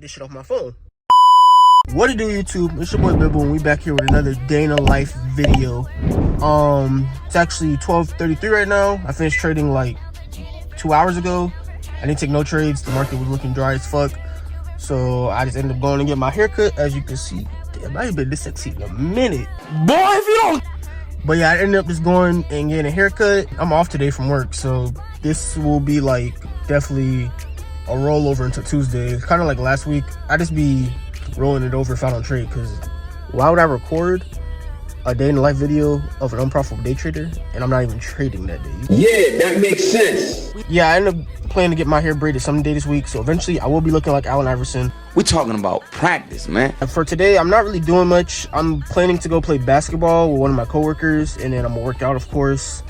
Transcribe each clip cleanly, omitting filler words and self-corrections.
get this shit off my phone. What it do, YouTube? It's your boy Bibble, and we back here with another day in the life video. It's actually 12:33 right now. I finished trading like 2 hours ago. I didn't take no trades. The market was looking dry as fuck. So I just ended up going to get my haircut. As you can see, damn, I ain't been this sexy in a minute. Boy, if you don't. But yeah, I ended up just going and getting a haircut. I'm off today from work, so this will be like definitely a rollover until Tuesday. It's kind of like last week. I just be rolling it over if I don't trade, because why would I record a day in the life video of an unprofitable day trader and I'm not even trading that day? Yeah, that makes sense. Yeah, I ended up planning to get my hair braided some day this week, so eventually I will be looking like Allen Iverson. We're talking about practice, man. And for today, I'm not really doing much. I'm planning to go play basketball with one of my coworkers, and then I'm gonna work out, of course.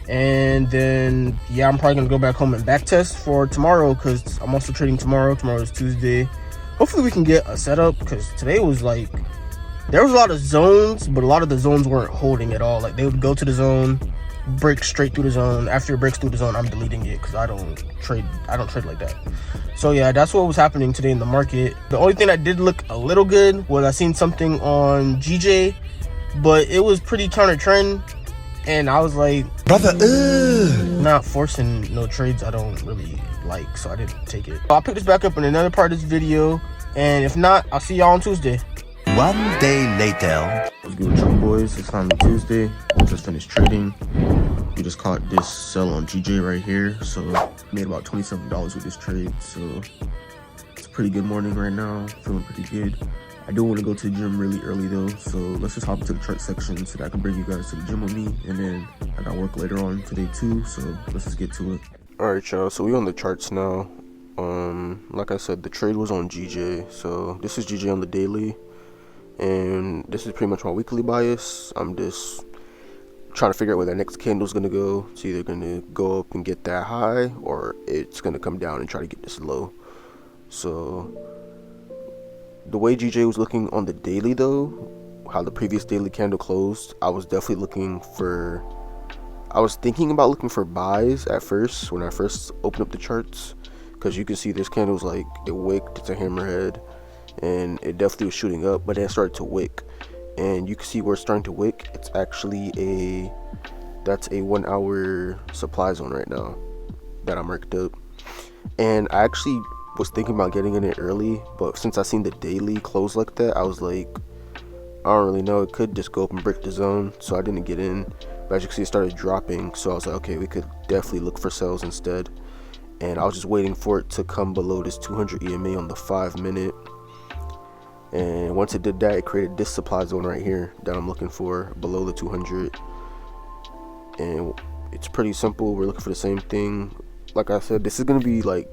And then, yeah, I'm probably gonna go back home and back test for tomorrow, because I'm also trading tomorrow. Tomorrow is Tuesday. Hopefully we can get a setup, because today was like, there was a lot of zones, but a lot of the zones weren't holding at all. Like, they would go to the zone, break straight through the zone. After it breaks through the zone, I'm deleting it, because I don't trade like that. So yeah, that's what was happening today in the market. The only thing that did look a little good was I seen something on GJ, but it was pretty counter trend, and I was like, brother, not forcing no trades I don't really like, so I didn't take it. I'll pick this back up in another part of this video, and if not, I'll see y'all on Tuesday. One day later. What's good with y'all, boys? It's finally Tuesday. We just finished trading. We just caught this sell on GJ right here, so made about $27 with this trade. So it's a pretty good morning right now. Feeling pretty good. I do want to go to the gym really early though, so let's just hop into the chart section so that I can bring you guys to the gym with me. And then I got work later on today too, so let's just get to it. All right, y'all. So we on the charts now. Like I said, the trade was on GJ. So this is GJ on the daily. And this is pretty much my weekly bias. I'm just trying to figure out where that next candle is going to go. It's either going to go up and get that high, or it's going to come down and try to get this low. So the way GJ was looking on the daily though, how the previous daily candle closed, I was definitely thinking about looking for buys at first when I first opened up the charts, because you can see this candle was like, it wicked, it's a hammerhead, and it definitely was shooting up, but then it started to wick, and you can see where it's starting to wick. It's actually that's a 1 hour supply zone right now that I marked up. And I actually was thinking about getting in it early, but since I seen the daily close like that, I was like, I don't really know, it could just go up and break the zone, so I didn't get in. But as you can see, it started dropping, so I was like, okay, we could definitely look for sales instead. And I was just waiting for it to come below this 200 EMA on the 5 minute. And once it did that, it created this supply zone right here that I'm looking for below the 200. And it's pretty simple. We're looking for the same thing. Like I said, this is going to be like,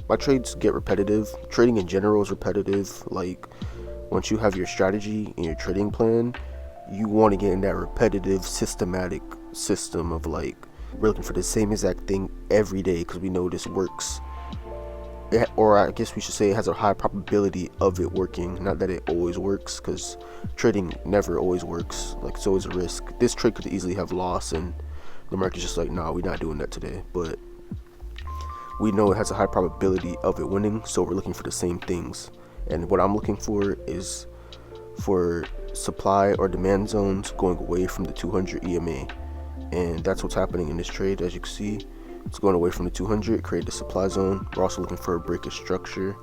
my trades get repetitive. Trading in general is repetitive. Like, once you have your strategy and your trading plan, you want to get in that repetitive, systematic system of like, we're looking for the same exact thing every day, because we know this works. Or I guess we should say it has a high probability of it working. Not that it always works, because trading never always works. Like, it's always a risk. This trade could easily have loss, and the market's just like, nah, we're not doing that today. But we know it has a high probability of it winning, so we're looking for the same things. And what I'm looking for is for supply or demand zones going away from the 200 EMA. And that's what's happening in this trade. As you can see, it's going away from the 200, create the supply zone. We're also looking for a breaker structure,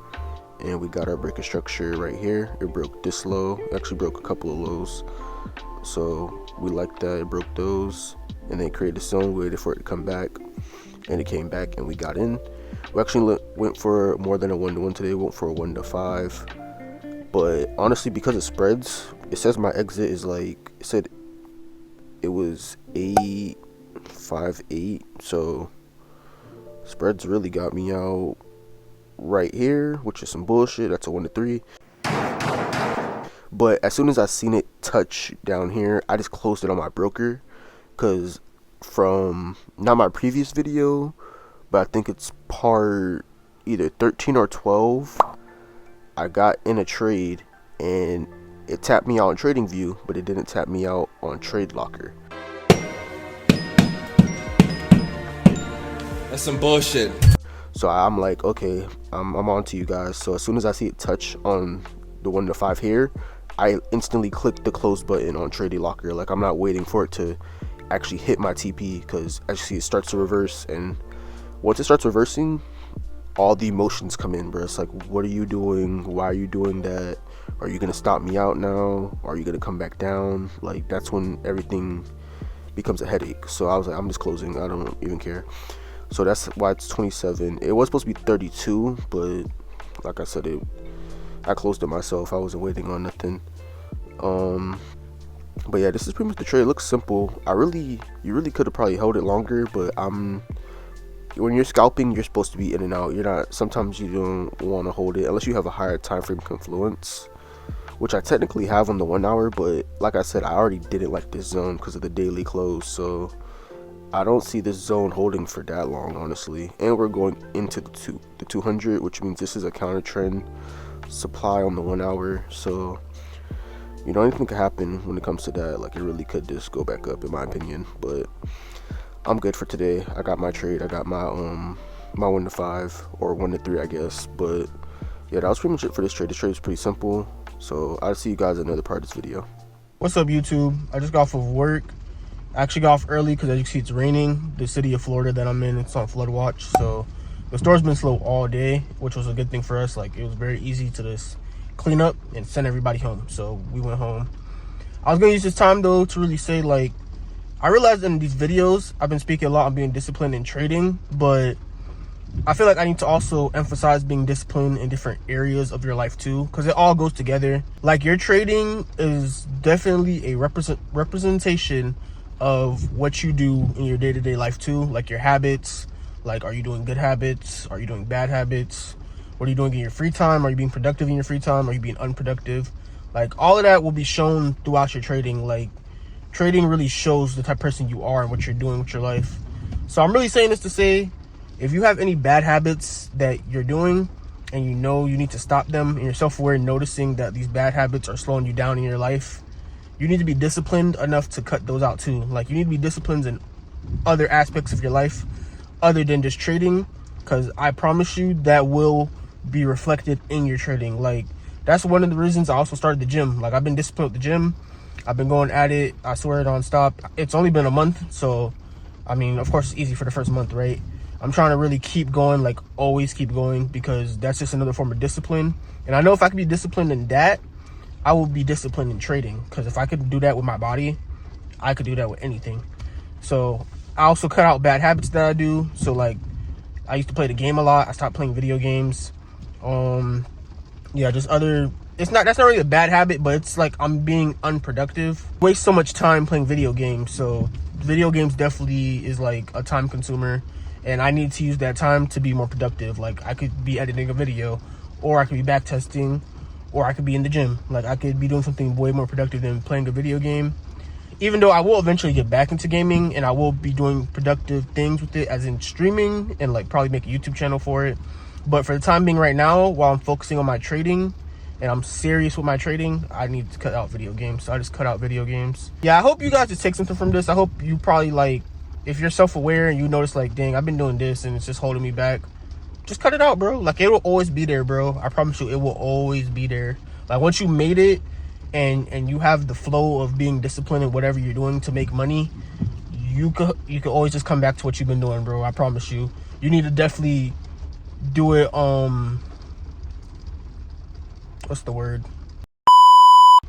and we got our breaker structure right here. It broke this low. It actually broke a couple of lows, so we like that. It broke those, and then created a zone. We waited for it to come back, and it came back, and we got in. We actually went for more than a 1-to-1 today. We went for a 1-to-5, but honestly, because it spreads, it says my exit is like, it said it was 858, so spreads really got me out right here, which is some bullshit. That's a 1-to-3. But as soon as I seen it touch down here, I just closed it on my broker, because from not my previous video, but I think it's part either 13 or 12, I got in a trade and it tapped me out on TradingView, but it didn't tap me out on Trade Locker. That's some bullshit. So I'm like, okay, I'm on to you guys. So as soon as I see it touch on the 1 to 5 here, I instantly click the close button on Trading Locker. Like, I'm not waiting for it to actually hit my TP, because as you see, it starts to reverse, and once it starts reversing, all the emotions come in, bro. It's like, what are you doing? Why are you doing that? Are you gonna stop me out now? Are you gonna come back down? Like, that's when everything becomes a headache. So I was like, I'm just closing. I don't even care. So that's why it's 27. It was supposed to be 32, but like I said, I closed it myself. I wasn't waiting on nothing. But yeah, this is pretty much the trade. It looks simple. You really could have probably held it longer, but when you're scalping, you're supposed to be in and out. You're not. Sometimes you don't want to hold it unless you have a higher time frame confluence, which I technically have on the 1 hour. But like I said, I already didn't like this zone because of the daily close. So I don't see this zone holding for that long, honestly. And we're going into the 200, which means this is a counter trend supply on the 1 hour. So anything could happen when it comes to that. Like, it really could just go back up, in my opinion. But I'm good for today. I got my trade. I got my 1 to 5 or 1 to 3, I guess. But yeah, that was pretty much it for this trade. This trade is pretty simple. So I'll see you guys in another part of this video. What's up, YouTube? I just got off of work. I actually got off early because, as you can see, it's raining. The city of Florida that I'm in, it's on flood watch. So the store's been slow all day, which was a good thing for us. Like, it was very easy to just clean up and send everybody home. So we went home. I was gonna use this time though to really say, like, I realized in these videos I've been speaking a lot on being disciplined in trading, but I feel like I need to also emphasize being disciplined in different areas of your life too, because it all goes together. Like, your trading is definitely a representation of what you do in your day-to-day life too, like your habits. Like, are you doing good habits? Are you doing bad habits? What are you doing in your free time? Are you being productive in your free time? Are you being unproductive? Like, all of that will be shown throughout your trading. Like, trading really shows the type of person you are and what you're doing with your life. So I'm really saying this to say, if you have any bad habits that you're doing and you know you need to stop them, and you're self-aware, noticing that these bad habits are slowing you down in your life, you need to be disciplined enough to cut those out too. Like, you need to be disciplined in other aspects of your life other than just trading, because I promise you that will be reflected in your trading. Like, that's one of the reasons I also started the gym. Like, I've been disciplined with the gym. I've been going at it, I swear, non-stop. It's only been a month, so I mean, of course, it's easy for the first month, right? I'm trying to really keep going, like, always keep going, because that's just another form of discipline. And I know if I could be disciplined in that, I will be disciplined in trading, because if I could do that with my body, I could do that with anything. So I also cut out bad habits that I do. So, like, I used to play the game a lot. I stopped playing video games. Yeah, just other, that's not really a bad habit, but it's like I'm being unproductive. Waste so much time playing video games. So video games definitely is like a time consumer, and I need to use that time to be more productive. Like, I could be editing a video, or I could be back testing, or I could be in the gym. Like, I could be doing something way more productive than playing a video game. Even though I will eventually get back into gaming, and I will be doing productive things with it, as in streaming, and like probably make a YouTube channel for it. But for the time being right now, while I'm focusing on my trading and I'm serious with my trading, I need to cut out video games. So I just cut out video games. Yeah, I hope you guys just take something from this. I hope you probably, like, if you're self-aware and you notice, like, dang, I've been doing this and it's just holding me back, just cut it out, bro. Like, it will always be there, bro. I promise you, it will always be there. Like, once you made it and you have the flow of being disciplined in whatever you're doing to make money, you could always just come back to what you've been doing, bro. I promise you. You need to definitely do it. What's the word?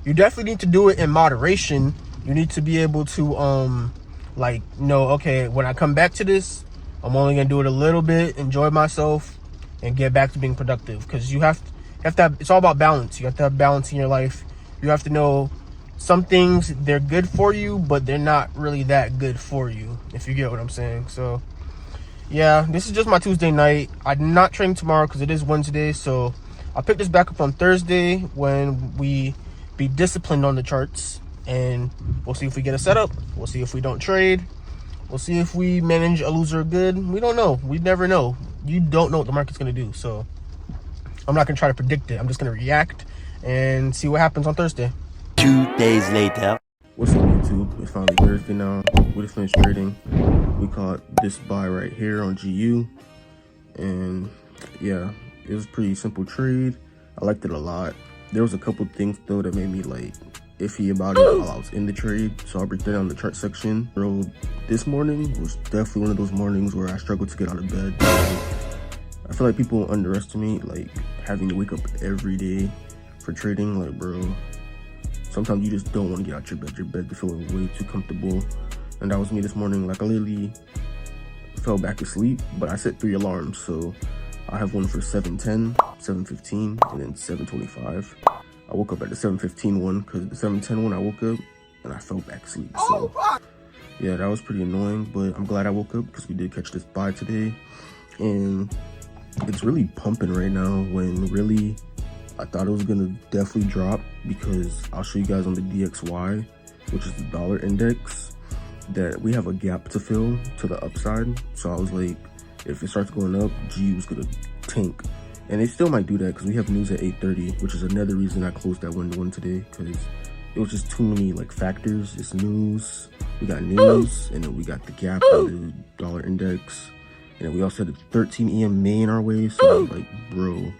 You definitely need to do it in moderation. You need to be able to like, know, okay, when I come back to this, I'm only gonna do it a little bit, enjoy myself, and get back to being productive. Because you have to have, it's all about balance. You have to have balance in your life. You have to know some things, they're good for you, but they're not really that good for you, if you get what I'm saying. So yeah, this is just my Tuesday night. I'm not training tomorrow because it is Wednesday, so I'll pick this back up on Thursday when we be disciplined on the charts, and we'll see if we get a setup. We'll see if we don't trade. We'll see if we manage a loser good. We don't know. We never know. You don't know what the market's going to do, so I'm not going to try to predict it. I'm just going to react and see what happens on Thursday. 2 days later. What's up, YouTube? It's finally Thursday now. We just finished trading. We caught this buy right here on GU. And yeah, it was a pretty simple trade. I liked it a lot. There was a couple things though that made me like iffy about it while I was in the trade, so I'll break that down in the chart section. Bro, this morning was definitely one of those mornings where I struggled to get out of bed. I feel like people underestimate like having to wake up every day for trading. Like, bro, sometimes you just don't want to get out your bed. Your bed is feeling way too comfortable, and that was me this morning. Like, I literally fell back asleep, but I set 3 alarms, so I have one for 7:10, 7:15, and then 7:25. I woke up at the 7:15 one because the 7:10 one I woke up and I fell back asleep. So yeah, that was pretty annoying, but I'm glad I woke up because we did catch this buy today, and it's really pumping right now when really I thought it was gonna definitely drop, because I'll show you guys on the DXY, which is the dollar index, that we have a gap to fill to the upside. So I was like, if it starts going up, G was gonna tank. And they still might do that because we have news at 8:30, which is another reason I closed that window in today, because it was just too many like factors. It's news, we got news, and then we got the gap in the dollar index, and then we also had the 13 EMA in our way. So I was like, bro,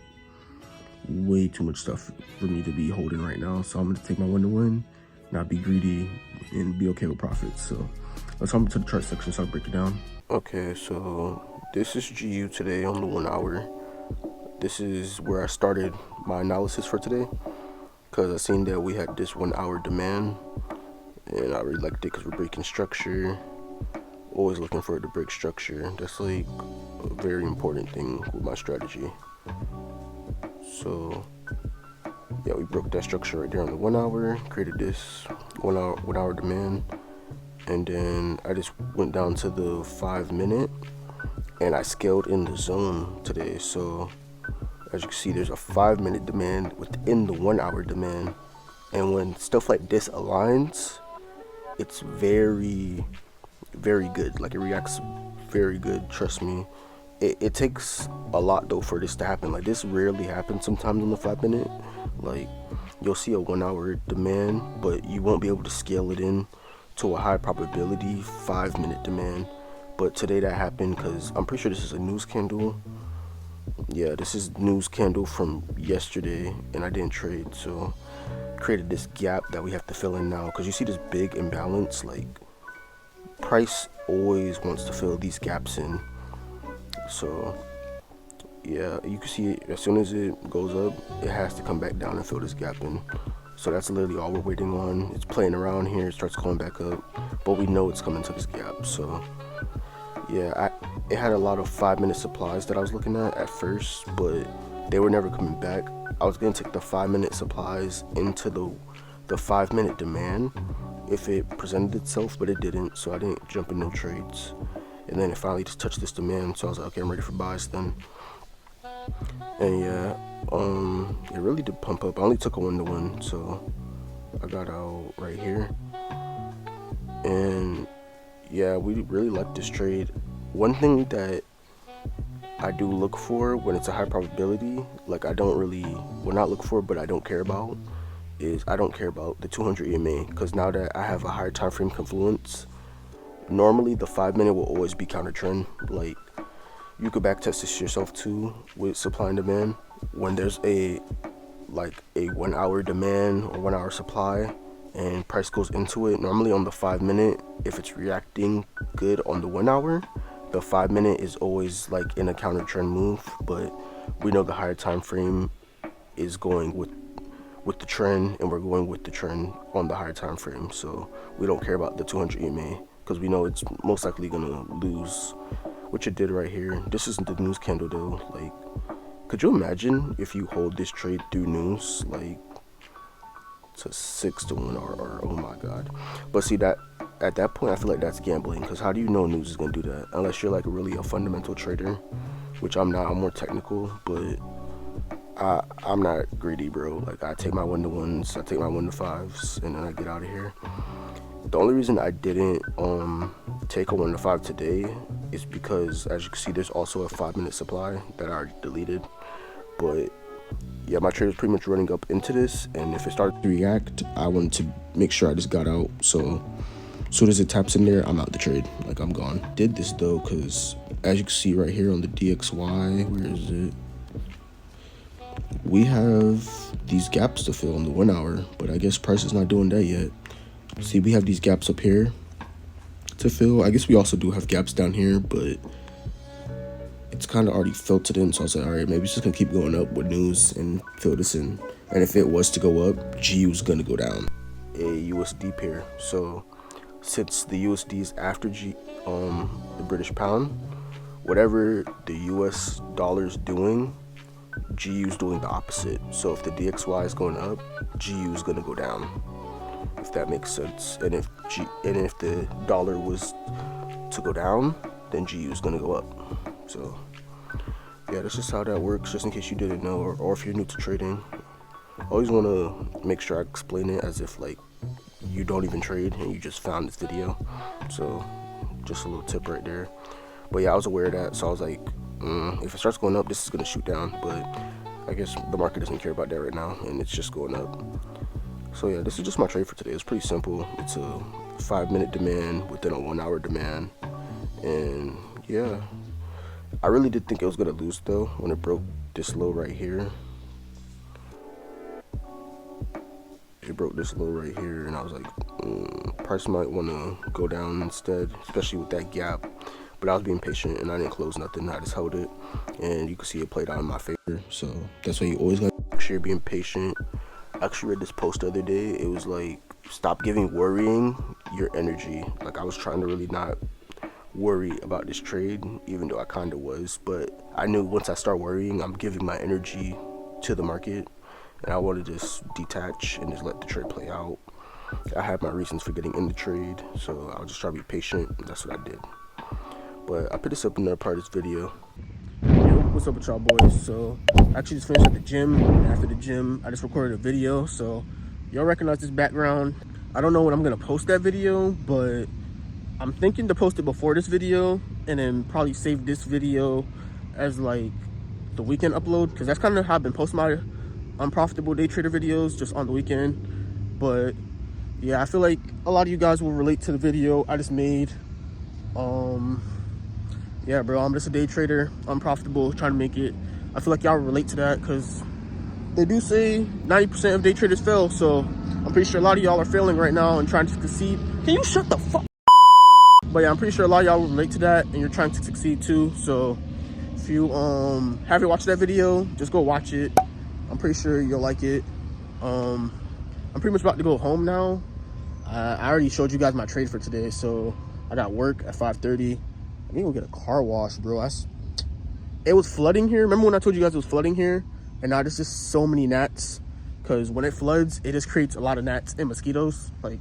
way too much stuff for me to be holding right now. So I'm gonna take my window in, not be greedy, and be okay with profits. So let's hop into the chart section so I'll break it down. Okay, so this is GU today on the 1 hour. This is where I started my analysis for today, because I seen that we had this 1 hour demand, and I really liked it because we're breaking structure. Always looking for it to break structure. That's like a very important thing with my strategy. So yeah, we broke that structure right there on the 1 hour, created this 1 hour demand, and then I just went down to the 5 minute and I scaled in the zone today. So as you can see, there's a 5 minute demand within the 1 hour demand, and when stuff like this aligns, it's very, very good. Like, it reacts very good, trust me. It takes a lot though for this to happen. Like, this rarely happens sometimes on the 5 minute. Like, you'll see a 1 hour demand, but you won't be able to scale it in to a high probability 5 minute demand. But today that happened because I'm pretty sure this is a news candle. Yeah, this is news candle from yesterday, and I didn't trade, so created this gap that we have to fill in now. Because you see this big imbalance, like, price always wants to fill these gaps in. So yeah, you can see it, as soon as it goes up, it has to come back down and fill this gap in. So that's literally all we're waiting on. It's playing around here, it starts going back up, but we know it's coming to this gap. So yeah, it had a lot of 5 minute supplies that I was looking at first, but they were never coming back. I was gonna take the 5 minute supplies into the 5 minute demand if it presented itself, but it didn't, so I didn't jump in no trades. And then it finally just touched this demand, so I was like, okay, I'm ready for buys then. And yeah, it really did pump up. I only took a 1-to-1, so I got out right here. And yeah, we really like this trade. One thing that I do look for when it's a high probability, like, I don't really, well, not look for, but I don't care about, is I don't care about the 200 EMA, because now that I have a higher time frame confluence, normally the 5 minute will always be counter trend. Like, you could back test this yourself too with supply and demand. When there's a 1 hour demand or 1 hour supply and price goes into it, normally on the 5 minute, if it's reacting good on the 1 hour, the 5 minute is always like in a counter trend move. But we know the higher time frame is going with the trend, and we're going with the trend on the higher time frame, so we don't care about the 200 EMA because we know it's most likely gonna lose, which it did right here. This isn't the news candle though. Like, could you imagine if you hold this trade through news? Like, it's a 6-to-1 or oh my god. But see, that at that point I feel like that's gambling, because how do you know news is gonna do that unless you're like really a fundamental trader, which I'm not. I'm more technical, but I'm not greedy, bro. Like, I take my 1-to-1s, I take my 1-to-5s, and then I get out of here. The only reason I didn't take a 1-to-5 today is because, as you can see, there's also a 5 minute supply that I already deleted. But yeah, my trade is pretty much running up into this, and if it started to react, I wanted to make sure I just got out. So as soon as it taps in there, I'm out the trade. Like, I'm gone. Did this though because as you can see right here on the DXY, where is it? We have these gaps to fill in the 1 hour, but I guess price is not doing that yet. See, we have these gaps up here to fill. I guess we also do have gaps down here, but it's kind of already filtered in. So I was like, all right, maybe it's just gonna keep going up with news and fill this in. And if it was to go up, GU is gonna go down. A USD pair. So since the USD is after the British pound, whatever the US dollar is doing, GU is doing the opposite. So if the DXY is going up, GU is gonna go down. If that makes sense. And if the dollar was to go down, then GU is gonna go up. So yeah, that's just how that works, just in case you didn't know, or if you're new to trading. I always want to make sure I explain it as if like you don't even trade and you just found this video. So just a little tip right there. But yeah, I was aware of that, so I was like, if it starts going up, this is gonna shoot down. But I guess the market doesn't care about that right now, and it's just going up. So yeah, this is just my trade for today. It's pretty simple. It's a 5-minute demand within a 1 hour demand. And yeah, I really did think it was gonna lose though when it broke this low right here. It broke this low right here, and I was like, price might want to go down instead, especially with that gap. But I was being patient and I didn't close nothing. I just held it, and you can see it played out in my favor. So that's why you always gotta make sure you're being patient. I actually read this post the other day. It was like, stop giving worrying your energy. Like, I was trying to really not worry about this trade, even though I kind of was. But I knew once I start worrying, I'm giving my energy to the market, and I wanted to just detach and just let the trade play out. I had my reasons for getting in the trade, so I was just trying to be patient, and that's what I did. But I put this up in another part of this video. Yo, what's up with y'all boys? So I actually just finished at the gym, and after the gym I just recorded a video. So y'all recognize this background. I don't know when I'm gonna post that video, but I'm thinking to post it before this video, and then probably save this video as like the weekend upload, because that's kind of how I've been posting my unprofitable day trader videos, just on the weekend. But yeah, I feel like a lot of you guys will relate to the video I just made. Yeah, bro, I'm just a day trader, unprofitable, trying to make it. I feel like y'all relate to that, because they do say 90% of day traders fail. So I'm pretty sure a lot of y'all are failing right now and trying to succeed. Can you shut the fuck? But yeah, I'm pretty sure a lot of y'all will relate to that, and you're trying to succeed too. So if you haven't watched that video, just go watch it. I'm pretty sure you'll like it. I'm pretty much about to go home now. I already showed you guys my trade for today, so I got work at 5:30. I need to go get a car wash, bro. It was flooding here. Remember when I told you guys it was flooding here? And now there's just so many gnats, because when it floods, it just creates a lot of gnats and mosquitoes. Like,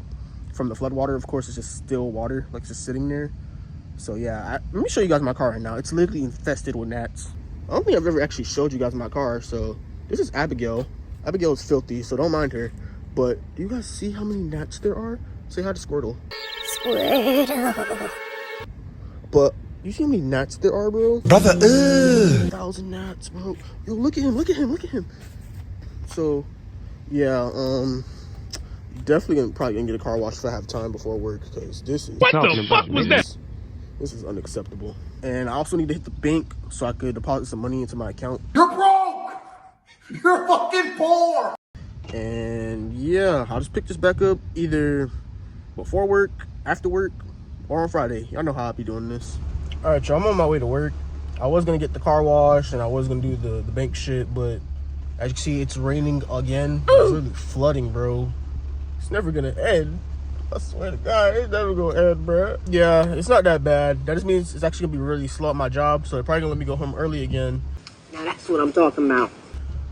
from the flood water, of course, it's just still water, like just sitting there. So yeah, let me show you guys my car right now. It's literally infested with gnats. I don't think I've ever actually showed you guys my car. So this is Abigail. Abigail is filthy, so don't mind her. But do you guys see how many gnats there are? Say hi to Squirtle. Squirtle. But you see how many gnats there are, bro? Brother, 1,000 gnats, bro. Yo, look at him, look at him, look at him. So yeah, definitely probably gonna get a car wash if I have time before work, because this is, what the fuck was that? This is unacceptable. And I also need to hit the bank so I could deposit some money into my account. you're broke. You're fucking poor. And yeah, I'll just pick this back up either before work, after work, or on Friday. Y'all know how I'll be doing this. All right, y'all, I'm on my way to work. I was gonna get the car wash and I was gonna do the bank shit, but as you can see, it's raining again. It's really flooding, bro. It's never gonna end. I swear to God, it's never gonna end, bro. Yeah, it's not that bad. That just means it's actually gonna be really slow at my job, so they're probably gonna let me go home early again. Now that's what I'm talking about.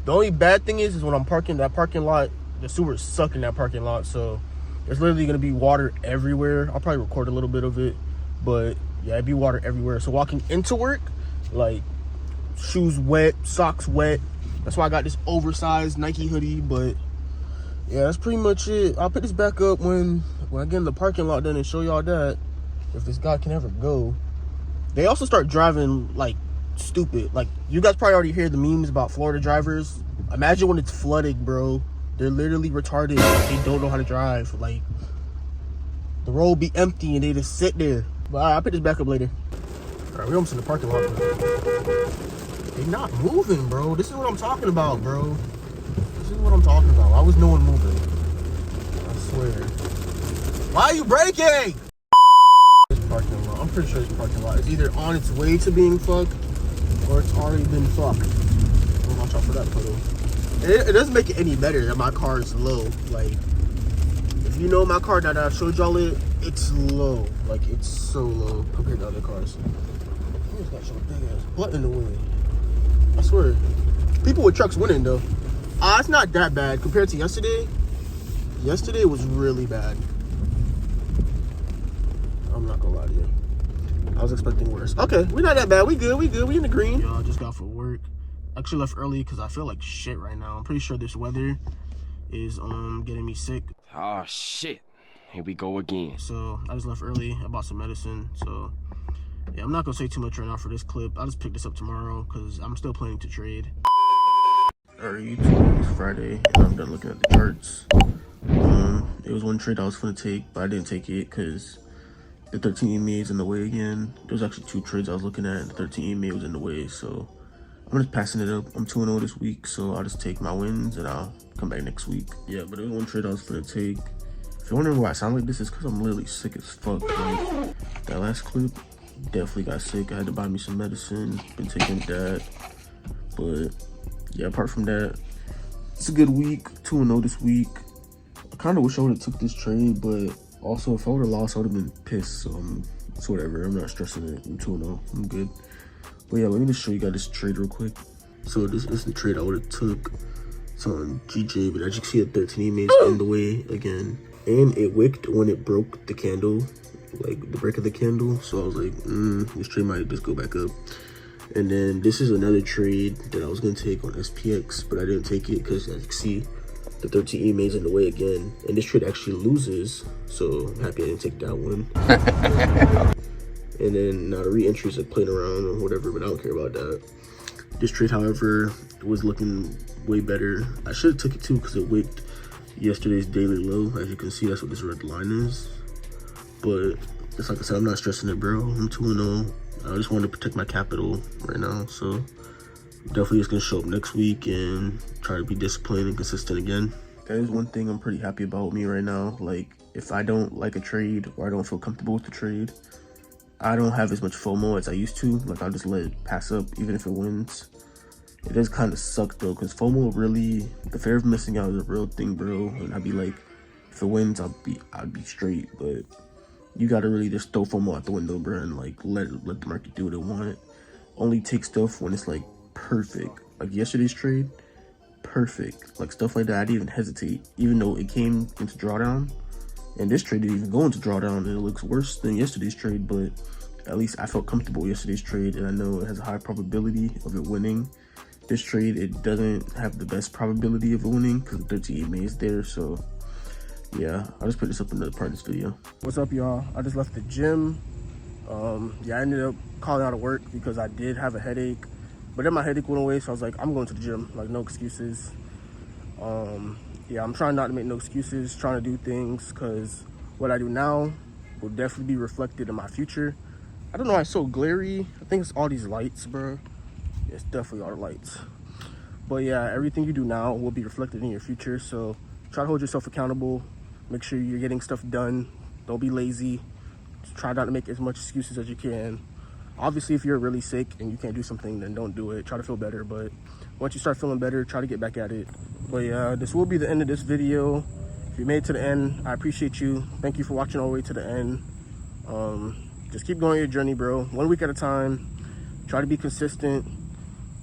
The only bad thing is when I'm parking that parking lot, the sewers suck in that parking lot, so there's literally gonna be water everywhere. I'll probably record a little bit of it, but yeah, it'd be water everywhere. So walking into work, like, shoes wet, socks wet. That's why I got this oversized Nike hoodie. But yeah, that's pretty much it. I'll pick this back up when I get in the parking lot then and show y'all that, if this guy can ever go. They also start driving like stupid. Like, you guys probably already hear the memes about Florida drivers. Imagine when it's flooding, bro. They're literally retarded. They don't know how to drive. Like, the road be empty and they just sit there. But I'll pick this back up later. Alright, we almost in the parking lot. They not moving, bro. This is what I'm talking about, bro. This is what I'm talking about. Why was no one moving? I swear. Why are you braking? This parking lot. I'm pretty sure this parking lot is either on its way to being fucked or it's already been fucked. I'm watch out for that puddle. It doesn't make it any better that my car is low. Like, if you know my car that I showed y'all it's low. Like, it's so low compared to other cars. It's got some big ass butt in the way. I swear. People with trucks winning though. It's not that bad compared to yesterday. Yesterday was really bad. I'm not gonna lie to you. I was expecting worse. Okay, we're not that bad. We good. We in the green. Yo, I just got for work. Actually left early because I feel like shit right now. I'm pretty sure this weather is getting me sick. Oh shit. Here we go again. So I just left early. I bought some medicine. So yeah, I'm not gonna say too much right now for this clip. I'll just pick this up tomorrow because I'm still planning to trade. Alright, YouTube, it's Friday and I'm done looking at the charts. It was one trade I was gonna take, but I didn't take it because the 13 EMA is in the way again. There was actually two trades I was looking at and the 13 EMA was in the way, so I'm just passing it up. I'm 2-0 this week, so I'll just take my wins and I'll come back next week. Yeah, but there was one trade I was gonna take. If you're wondering why I sound like this, it's because I'm literally sick as fuck. Like, that last clip, definitely got sick. I had to buy me some medicine, been taking that. But yeah, apart from that, it's a good week. 2-0 this week. I kind of wish I would have took this trade, but also if I would have lost, I would have been pissed. So it's whatever. I'm not stressing it. I'm 2-0. I'm good. But yeah, let me just show you guys this trade real quick. So this is the trade I would have took. It's on GJ, but as you can see, the 13 emails in the way again. And it wicked when it broke the candle, like the break of the candle. So I was like, this trade might just go back up. And then this is another trade that I was gonna take on SPX, but I didn't take it because as you can see, the 13 emails in the way again. And this trade actually loses, so I'm happy I didn't take that one. And then now the re-entry is like playing around or whatever, but I don't care about that. This trade, however, was looking way better. I should have took it too because it wicked yesterday's daily low. As you can see, that's what this red line is. But it's like I said, I'm not stressing it, bro. I'm 2-0. I just wanted to protect my capital right now, so definitely just gonna show up next week and try to be disciplined and consistent again. That is one thing I'm pretty happy about with me right now. Like, if I don't like a trade or I don't feel comfortable with the trade, I don't have as much FOMO as I used to. Like, I'll just let it pass up even if it wins. It does kind of suck though, because FOMO really, the fear of missing out is a real thing, bro. And I'd be like, if it wins, I'd be straight. But you gotta really just throw FOMO out the window, bro, and like let the market do what it want. Only take stuff when it's like perfect. Like yesterday's trade, perfect. Like stuff like that, I didn't even hesitate, even though it came into drawdown. And this trade didn't even go into drawdown, and it looks worse than yesterday's trade. But at least I felt comfortable with yesterday's trade, and I know it has a high probability of it winning. This trade, it doesn't have the best probability of it winning because the 13 EMA is there. So yeah, I'll just put this up in another part of this video. What's up, y'all? I just left the gym. Yeah, I ended up calling out of work because I did have a headache, but then my headache went away, so I was like, I'm going to the gym, like no excuses. Yeah, I'm trying not to make no excuses, trying to do things, because what I do now will definitely be reflected in my future. I don't know why it's so glary. I think it's all these lights, bro. It's definitely all the lights. But yeah, everything you do now will be reflected in your future, so try to hold yourself accountable. Make sure you're getting stuff done. Don't be lazy. Just try not to make as much excuses as you can. Obviously, if you're really sick and you can't do something, then don't do it. Try to feel better, but once you start feeling better, try to get back at it. But yeah, this will be the end of this video. If you made it to the end, I appreciate you. Thank you for watching all the way to the end. Just keep going your journey, bro. 1 week at a time. Try to be consistent.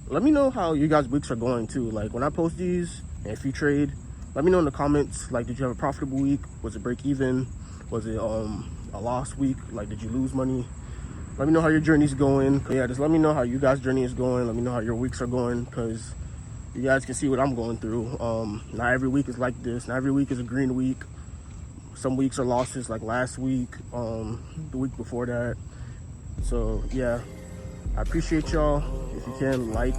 Let me know how you guys' weeks are going too. Like when I post these, and if you trade, let me know in the comments. Like, did you have a profitable week? Was it break even? Was it a lost week? Like, did you lose money? Let me know how your journey's going. Yeah, just let me know how you guys' journey is going. Let me know how your weeks are going, because you guys can see what I'm going through. Not every week is like this. Not every week is a green week. Some weeks are losses, like last week, the week before that. So yeah, I appreciate y'all. If you can, like,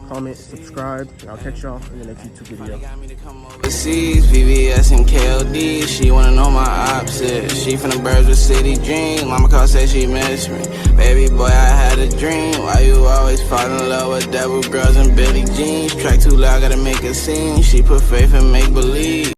comment, subscribe, and I'll catch y'all in the next YouTube video. Overseas, VVS and KLD, she wanna know my opposite. She from the birds with city dreams. Mama call said she miss me. Baby boy, I had a dream. Why you always fall in love with devil girls and Billie jeans? Track too loud, gotta make a scene. She put faith in make believe.